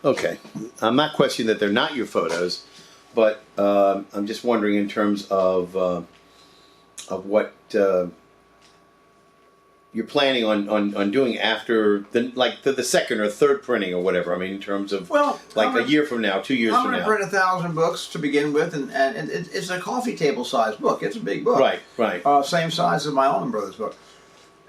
Okay, I'm not questioning that they're not your photos, but I'm just wondering in terms of what you're planning on doing after the second or third printing or whatever. I mean, in terms of a year from now, 2 years from now. I'm going to print 1,000 books to begin with, and it's a coffee table size book. It's a big book. Right. Same size as my Allman Brothers book.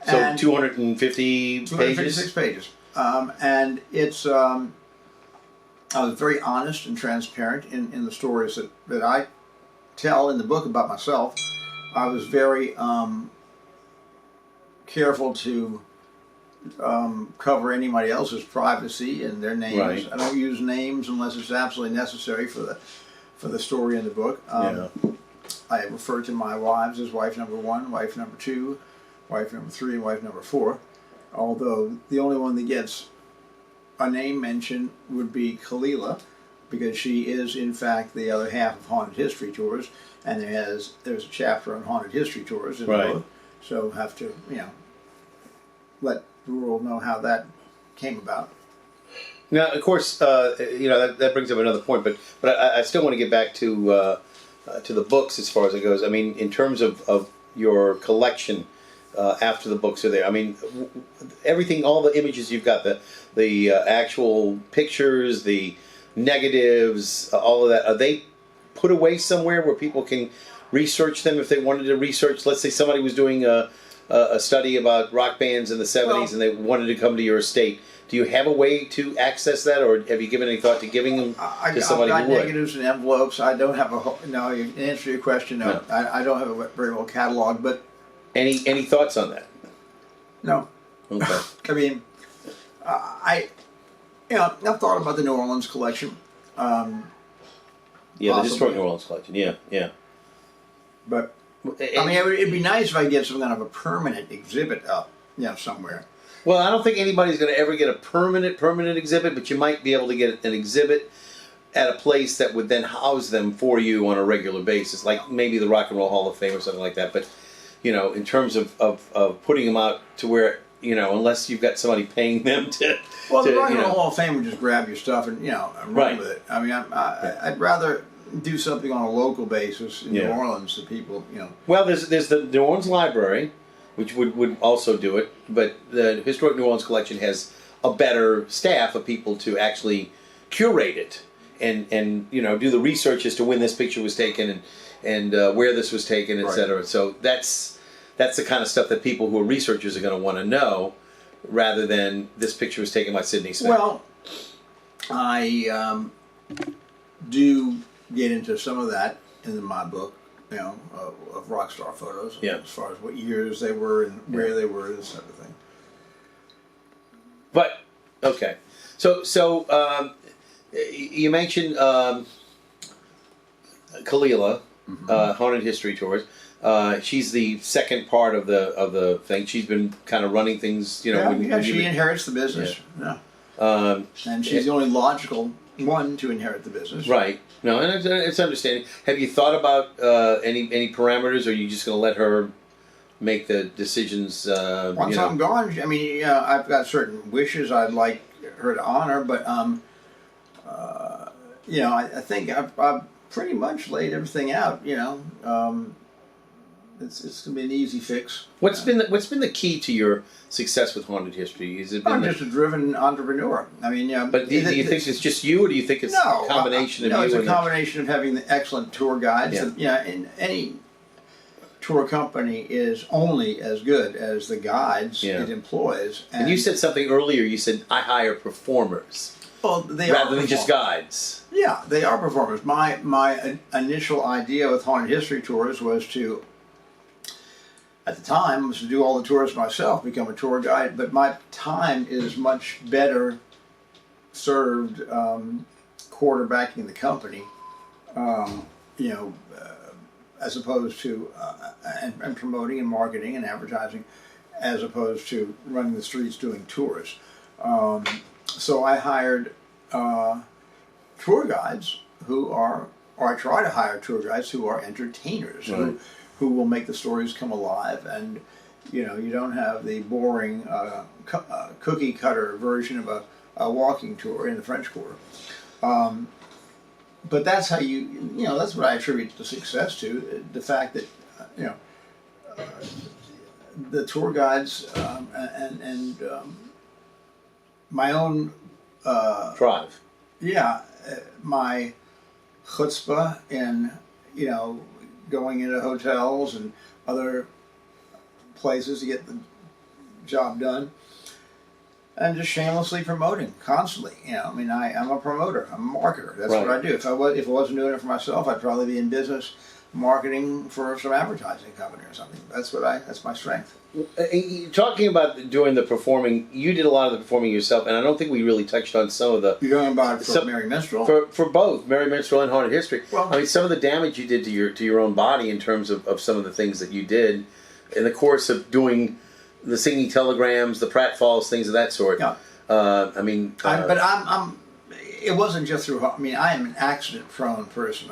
So 250 pages? 256 pages. And it's, I was very honest and transparent in the stories that I tell in the book about myself. I was very careful to cover anybody else's privacy and their names. Right. I don't use names unless it's absolutely necessary for the story in the book. I refer to my wives as wife number 1, wife number 2, wife number 3, and wife number 4. Although the only one that gets a name mentioned would be Kalila, because she is in fact the other half of Haunted History Tours, and there's a chapter on Haunted History Tours in the book. So have to, let the world know how that came about. Now, of course, that brings up another point, but I still want to get back to the books as far as it goes. I mean, in terms of your collection after the books are there. I mean, everything, all the images you've got, the actual pictures, the negatives, all of that, are they put away somewhere where people can research them if they wanted to research? Let's say somebody was doing a study about rock bands in the 70s and they wanted to come to your estate. Do you have a way to access that, or have you given any thought to giving them to somebody I've got who would? negatives and envelopes. I don't have no, in answer to your question, no. I don't have a very well catalog, but... Any thoughts on that? No. Okay. I mean, I've thought about the New Orleans collection. The historic New Orleans collection, yeah. But, I mean, it'd be nice if I get some kind of a permanent exhibit up, somewhere. Well, I don't think anybody's going to ever get a permanent exhibit, but you might be able to get an exhibit at a place that would then house them for you on a regular basis, like maybe the Rock and Roll Hall of Fame or something like that. But, in terms of putting them out to where, unless you've got somebody paying them to... Well, the Rock and Roll Hall of Fame would just grab your stuff and, and run with it. I mean, I'd rather do something on a local basis in New Orleans to people, Well, there's the New Orleans Library, which would also do it, but the Historic New Orleans Collection has a better staff of people to actually curate it and do the research as to when this picture was taken and where this was taken, etc. So that's the kind of stuff that people who are researchers are going to want to know, rather than this picture was taken by Sidney Smith. Well, I do get into some of that in my book, of rock star photos, as far as what years they were and where they were, this type of thing. But okay, so you mentioned Kalila, Haunted History Tours. She's the second part of the thing. She's been kind of running things, she inherits the business. And she's the only logical one to inherit the business. Right. No, and it's understanding. Have you thought about any parameters, or are you just going to let her make the decisions? Once I'm gone, I mean, I've got certain wishes I'd like her to honor, but I think I've pretty much laid everything out. It's gonna be an easy fix. What's been the key to your success with Haunted History? Is it been I'm just a driven entrepreneur. I mean, But do you think it's just you, or do you think it's a combination of you? No, it's a combination of having the excellent tour guides. Yeah. And any tour company is only as good as the guides it employs. And you said something earlier. You said I hire performers. Well, they rather than just guides. Yeah, they are performers. My initial idea with Haunted History Tours was to, at the time, was to do all the tours myself, become a tour guide, but my time is much better served quarterbacking the company, as opposed to, and promoting and marketing and advertising, as opposed to running the streets doing tours. So I hired tour guides or I try to hire tour guides who are entertainers, who will make the stories come alive, and you don't have the boring cookie cutter version of walking tour in the French Quarter. But that's how that's what I attribute the success to, the fact that, the tour guides and my own drive. Yeah, my chutzpah in going into hotels and other places to get the job done, and just shamelessly promoting constantly. I'm a promoter. I'm a marketer. That's Right. what I do. If I wasn't doing it for myself, I'd probably be in business marketing for some advertising company or something. That's my strength. Talking about doing the performing, you did a lot of the performing yourself, and I don't think we really touched on some of the. You're talking about for Merry Minstrel? For both Merry Minstrel and Haunted History. Well, I mean, some of the damage you did to your own body in terms of some of the things that you did in the course of doing the singing telegrams, the pratfalls, things of that sort. Yeah. But it wasn't just through. I am an accident-prone person.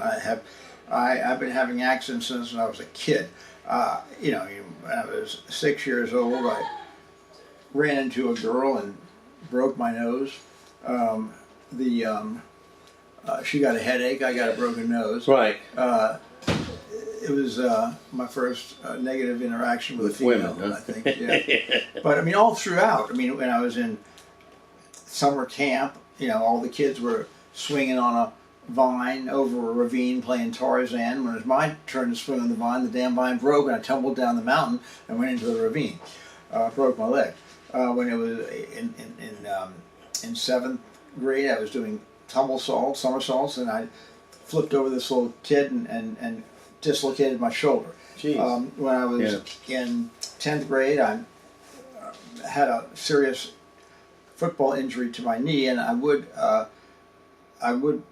I've been having accidents since when I was a kid. When I was 6 years old, I ran into a girl and broke my nose. She got a headache. I got a broken nose. Right. It was my first negative interaction with a female, women, huh? I think. Yeah. But all throughout. When I was in summer camp, all the kids were swinging on a vine over a ravine playing Tarzan. When it was my turn to swing on the vine, the damn vine broke and I tumbled down the mountain and went into the ravine. Broke my leg. When it was in 7th grade, I was doing somersaults, and I flipped over this little kid and dislocated my shoulder. Jeez. When I was in 10th grade, I had a serious football injury to my knee, and I would,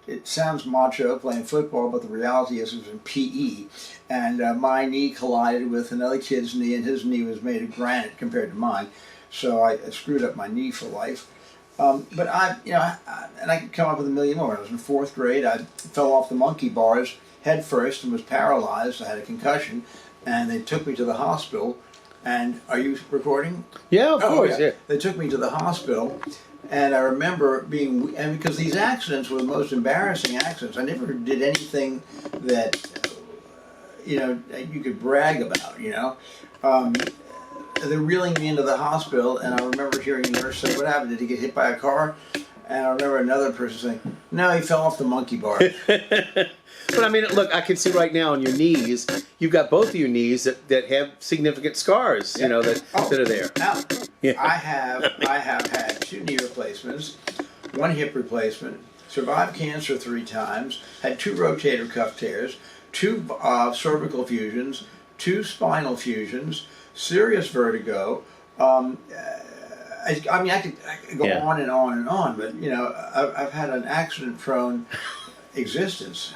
it sounds macho playing football, but the reality is it was in PE, and my knee collided with another kid's knee, and his knee was made of granite compared to mine, so I screwed up my knee for life. But I could come up with a million more. When I was in 4th grade, I fell off the monkey bars head first and was paralyzed. I had a concussion, and they took me to the hospital. And are you recording? Yeah, of course. Yeah. They took me to the hospital, and I remember because these accidents were the most embarrassing accidents. I never did anything that you could brag about. They're reeling me into the hospital, and I remember hearing a nurse say, "What happened? Did he get hit by a car?" And I remember another person saying, "No, he fell off the monkey bar." But look, I can see right now on your knees, you've got both of your knees that have significant scars, that are there. Now, Yeah. I have had 2 knee replacements, 1 hip replacement, survived cancer 3 times, had 2 rotator cuff tears, 2 cervical fusions, 2 spinal fusions, serious vertigo. I could go on and on and on, but I've had an accident-prone existence,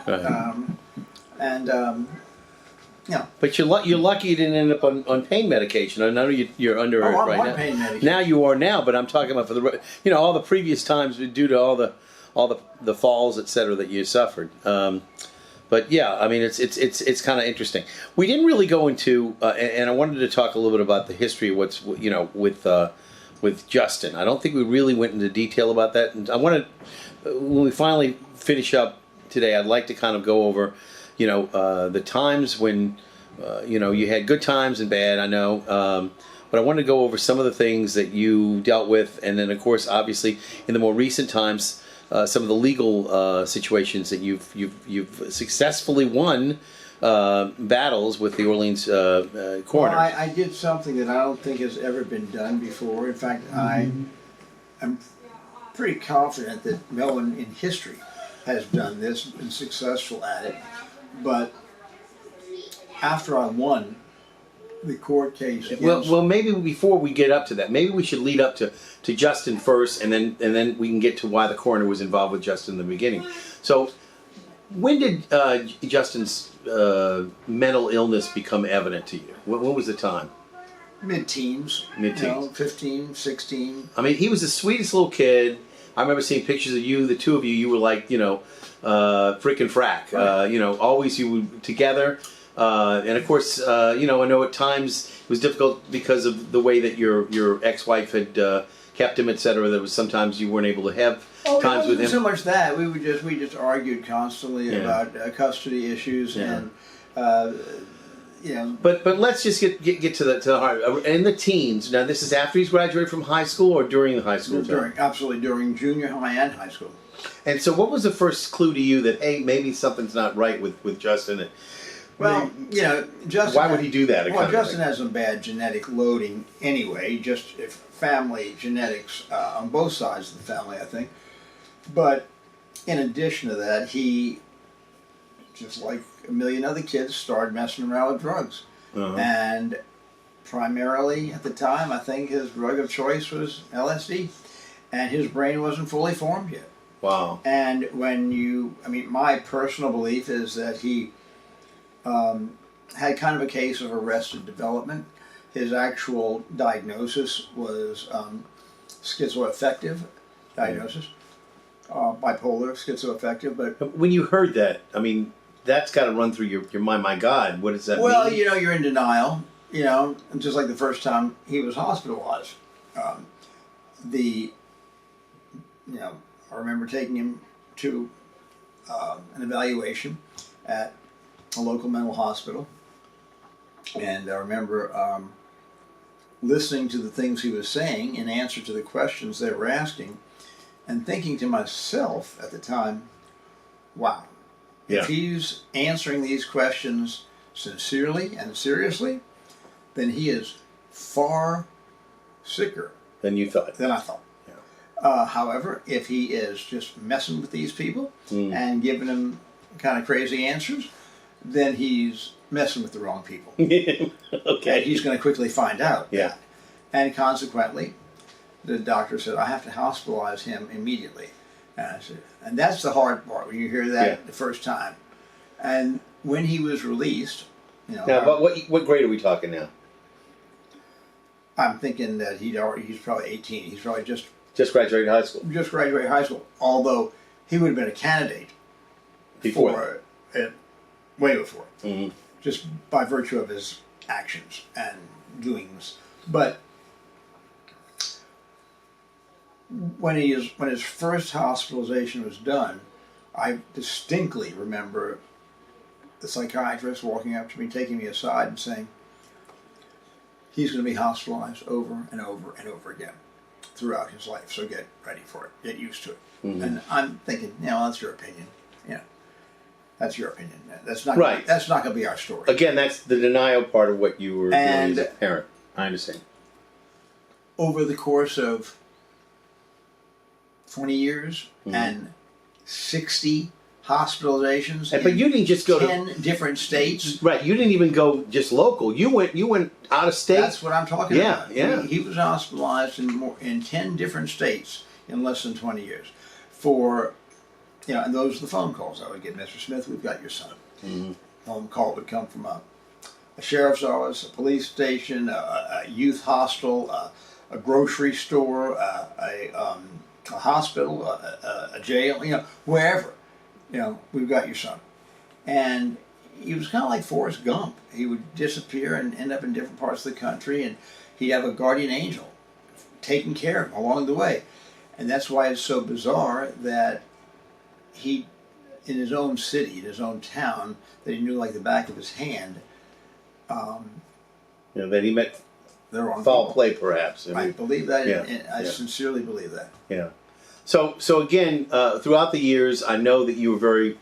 But you're lucky you didn't end up on pain medication. I know you're under it right now. Pain medication. Now you are now, but I'm talking about for the all the previous times due to all the falls, etc. that you suffered. But yeah, it's kind of interesting. We didn't really go into, and I wanted to talk a little bit about the history of what's with Justin. I don't think we really went into detail about that. And I wanted, when we finally finish up today, I'd like to kind of go over, the times when, you had good times and bad. I know, but I wanted to go over some of the things that you dealt with, and then of course, obviously, in the more recent times. Some of the legal situations that you've successfully won battles with the Orleans coroner. Well, I did something that I don't think has ever been done before. In fact, I am pretty confident that no one in history has done this, been successful at it. But after I won the court case against... Well, maybe before we get up to that, maybe we should lead up to Justin first, and then we can get to why the coroner was involved with Justin in the beginning. So, when did Justin's mental illness become evident to you? What was the time? Mid-teens. 15, 16. He was the sweetest little kid. I remember seeing pictures of you, the two of you. You were like, frickin' frack. Right. Always you were together. And of course, I know at times it was difficult because of the way that your ex-wife had kept him, etc. There was sometimes you weren't able to have times with him. So much that we just argued constantly about custody issues and But let's just get to the heart. In the teens, now this is after he's graduated from high school or during the high school time? Absolutely during junior high and high school. And so, what was the first clue to you that hey, maybe something's not right with Justin? Well, Justin. Why would he do that? Well, Justin has some bad genetic loading anyway. Just if family genetics on both sides of the family, I think. But in addition to that, he, just like a million other kids, started messing around with drugs. And primarily at the time, I think his drug of choice was LSD. And his brain wasn't fully formed yet. Wow. And my personal belief is that he had kind of a case of arrested development. His actual diagnosis was schizoaffective diagnosis. Bipolar, schizoaffective, but when you heard that, I mean, that's got to run through your mind. My God, what does that mean? Well, you're in denial. Just like the first time he was hospitalized. I remember taking him to an evaluation at a local mental hospital, and I remember listening to the things he was saying in answer to the questions they were asking. And thinking to myself at the time, wow, if he's answering these questions sincerely and seriously, then he is far sicker than you thought. Than I thought. Yeah. However, if he is just messing with these people and giving them kind of crazy answers, then he's messing with the wrong people. Okay. And he's going to quickly find out that. And consequently, the doctor said, I have to hospitalize him immediately. And I said, and that's the hard part when you hear that the first time. And when he was released, Now, but what grade are we talking now? I'm thinking that he's probably 18. He's probably just graduated high school. Just graduated high school. Although he would have been a candidate before way before. Just by virtue of his actions and doings. But when his first hospitalization was done, I distinctly remember the psychiatrist walking up to me, taking me aside and saying, he's going to be hospitalized over and over and over again throughout his life, so get ready for it, get used to it. And I'm thinking, that's your opinion. That's your opinion. That's not right. That's not going to be our story. Again, that's the denial part of what you were doing as a parent. I understand. Over the course of 20 years and 60 hospitalizations, but you didn't just go 10 different states. Right, you didn't even go just local. You went out of state. That's what I'm talking about. Yeah. He was hospitalized in 10 different states in less than 20 years for. And those are the phone calls I would get. Mr. Smith, we've got your son. Phone call would come from a sheriff's office, a police station, a youth hostel, a grocery store, a hospital, a jail, wherever. We've got your son. And he was kind of like Forrest Gump. He would disappear and end up in different parts of the country, and he'd have a guardian angel taking care of him along the way. And that's why it's so bizarre that he, in his own city, in his own town, that he knew like the back of his hand. That he met the wrong foul people. Play, perhaps. I believe that, and I sincerely believe that. Yeah. So again, throughout the years, I know that you were very,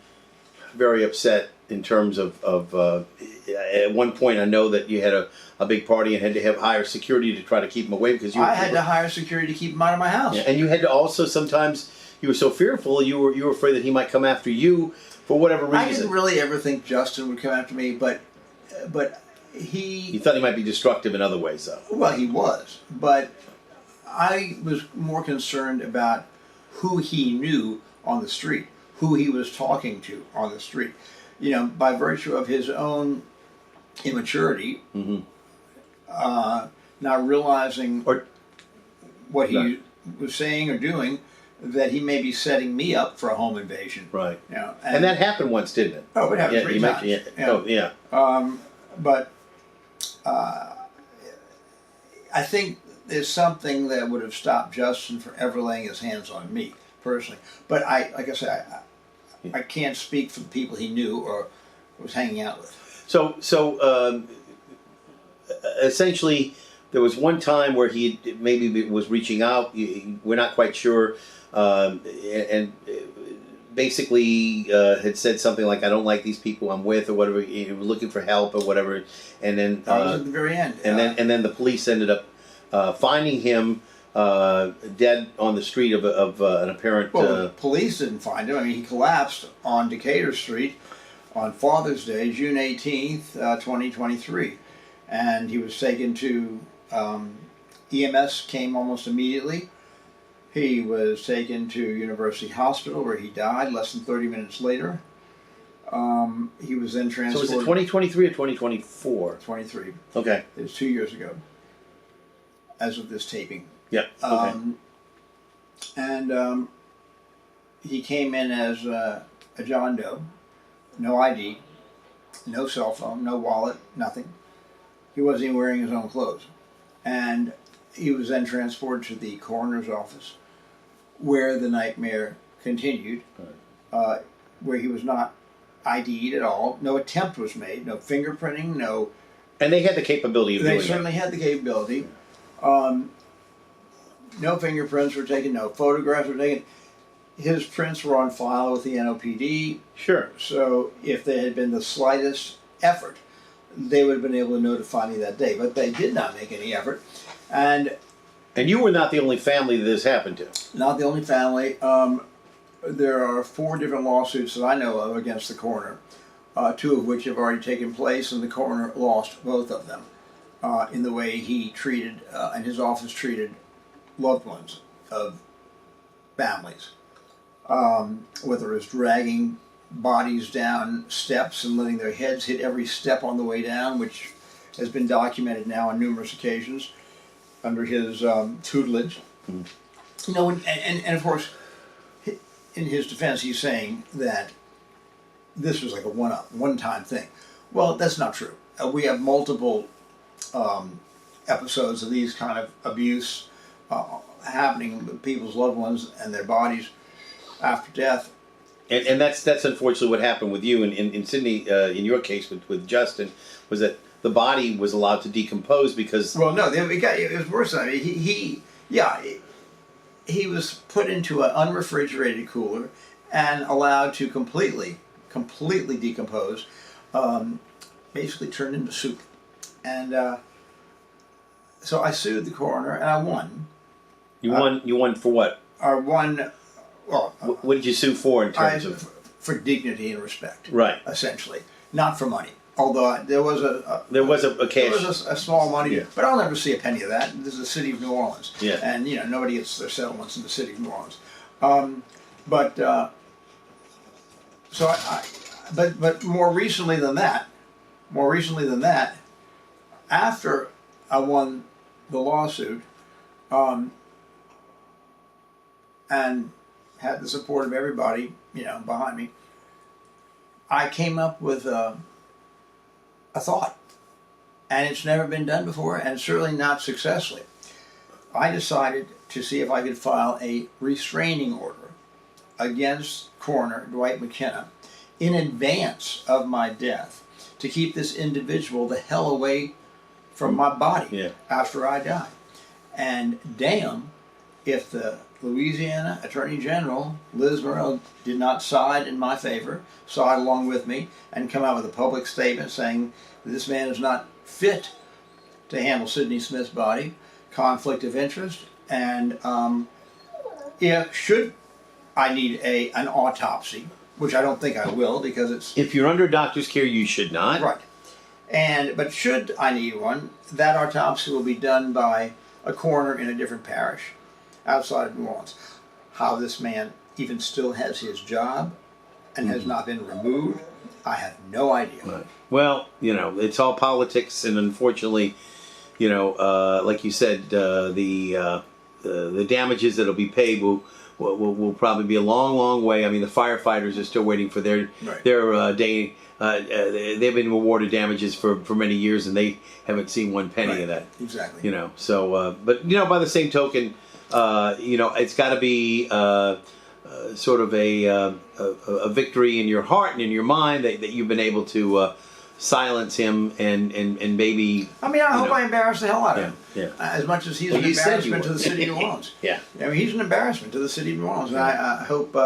very upset in terms of at one point, I know that you had a big party and had to have higher security to try to keep him away because I had to hire security to keep him out of my house. Yeah, and you had to also sometimes. You were so fearful. You were afraid that he might come after you for whatever reason. I didn't really ever think Justin would come after me, but he. You thought he might be destructive in other ways, though. Well, he was, but I was more concerned about who he knew on the street, who he was talking to on the street. By virtue of his own immaturity, not realizing what he was saying or doing. That he may be setting me up for a home invasion. Right. And that happened once, didn't it? Oh, it happened 3 times. Oh, yeah. But I think is something that would have stopped Justin from ever laying his hands on me personally. But like I said, I can't speak for the people he knew or was hanging out with. So essentially, there was one time where he maybe was reaching out. We're not quite sure, and basically had said something like, "I don't like these people I'm with," or whatever. He was looking for help or whatever, and then That was at the very end. and then the police ended up finding him dead on the street of an apparent. Well, the police didn't find him. I mean, he collapsed on Decatur Street on Father's Day, June 18th, 2023. And he was taken to, EMS came almost immediately. He was taken to University Hospital where he died less than 30 minutes later. He was then transported. So was it 2023 or 2024? 23. Okay. It was 2 years ago, as of this taping. Yeah. Okay. And he came in as a John Doe, no ID, no cell phone, no wallet, nothing. He wasn't even wearing his own clothes. And he was then transported to the coroner's office, where the nightmare continued, where he was not ID'd at all. No attempt was made, no fingerprinting, no... And they had the capability of doing They certainly had the capability. No fingerprints were taken, no photographs were taken. His prints were on file with the NOPD. Sure. So if there had been the slightest effort, they would have been able to notify me that day. But they did not make any effort. And you were not the only family that this happened to. Not the only family. There are 4 different lawsuits that I know of against the coroner, 2 of which have already taken place, and the coroner lost both of them in the way he treated, and his office treated, loved ones of families. Whether it's dragging bodies down steps and letting their heads hit every step on the way down, which has been documented now on numerous occasions under his tutelage. Mm. You know, and of course, in his defense, he's saying that this was like a one-time thing. Well, that's not true. We have multiple episodes of these kind of abuse happening with people's loved ones and their bodies after death. And that's unfortunately what happened with you. In Sidney, in your case with Justin, was that the body was allowed to decompose because... Well, no, it was worse than that. He was put into an unrefrigerated cooler and allowed to completely decompose, basically turned into soup. And so I sued the coroner, and I won. You won for what? I won. Well, what did you sue for in terms of? For dignity and respect, right? Essentially, not for money. Although there was a cash. There was a small money, yeah. But I'll never see a penny of that. This is the city of New Orleans, yeah. And nobody gets their settlements in the city of New Orleans. But more recently than that, after I won the lawsuit, and had the support of everybody, behind me, I came up with a thought, and it's never been done before, and certainly not successfully. I decided to see if I could file a restraining order against Coroner Dwight McKenna in advance of my death to keep this individual the hell away from my body after I die. And damn if the Louisiana Attorney General, Liz Murrow, did not side in my favor, side along with me, and come out with a public statement saying that this man is not fit to handle Sidney Smith's body, conflict of interest, and should I need an autopsy, which I don't think I will because it's... If you're under doctor's care, you should not. Right. But should I need one, that autopsy will be done by a coroner in a different parish outside of New Orleans. How this man even still has his job and has not been removed, I have no idea. Right. Well, it's all politics, and unfortunately, like you said, the the damages that'll be paid will probably be a long way. I mean, the firefighters are still waiting for their day. They've been awarded damages for many years, and they haven't seen one penny of that. Exactly. You know, so but you know, by the same token, you know, it's got to be sort of a victory in your heart and in your mind that you've been able to silence him and maybe. I mean, I hope I embarrassed the hell out of him. Yeah. As much as he's an embarrassment to the city of New Orleans. Yeah. I mean, he's an embarrassment to the city of New Orleans, and I hope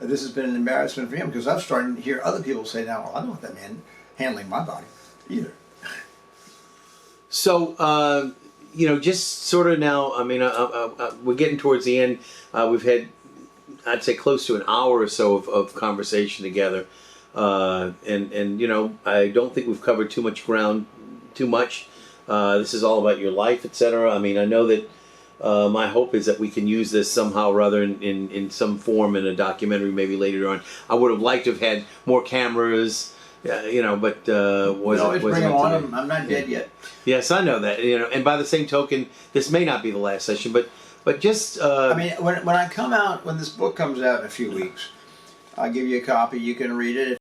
this has been an embarrassment for him, because I'm starting to hear other people say now, well, I don't want that man handling my body either. So, you know, just sort of now, I mean, we're getting towards the end. We've had, I'd say, close to an hour or so of conversation together. And you know, I don't think we've covered too much ground, this is all about your life, etc. I mean, I know that my hope is that we can use this somehow or other in some form in a documentary maybe later on. I would have liked to have had more cameras, you know, but wasn't bring them on. on. I'm not dead yet. Yes, I know that. You know, and by the same token, this may not be the last session, but just. I mean, when I come out, when this book comes out in a few weeks, I'll give you a copy. You can read it.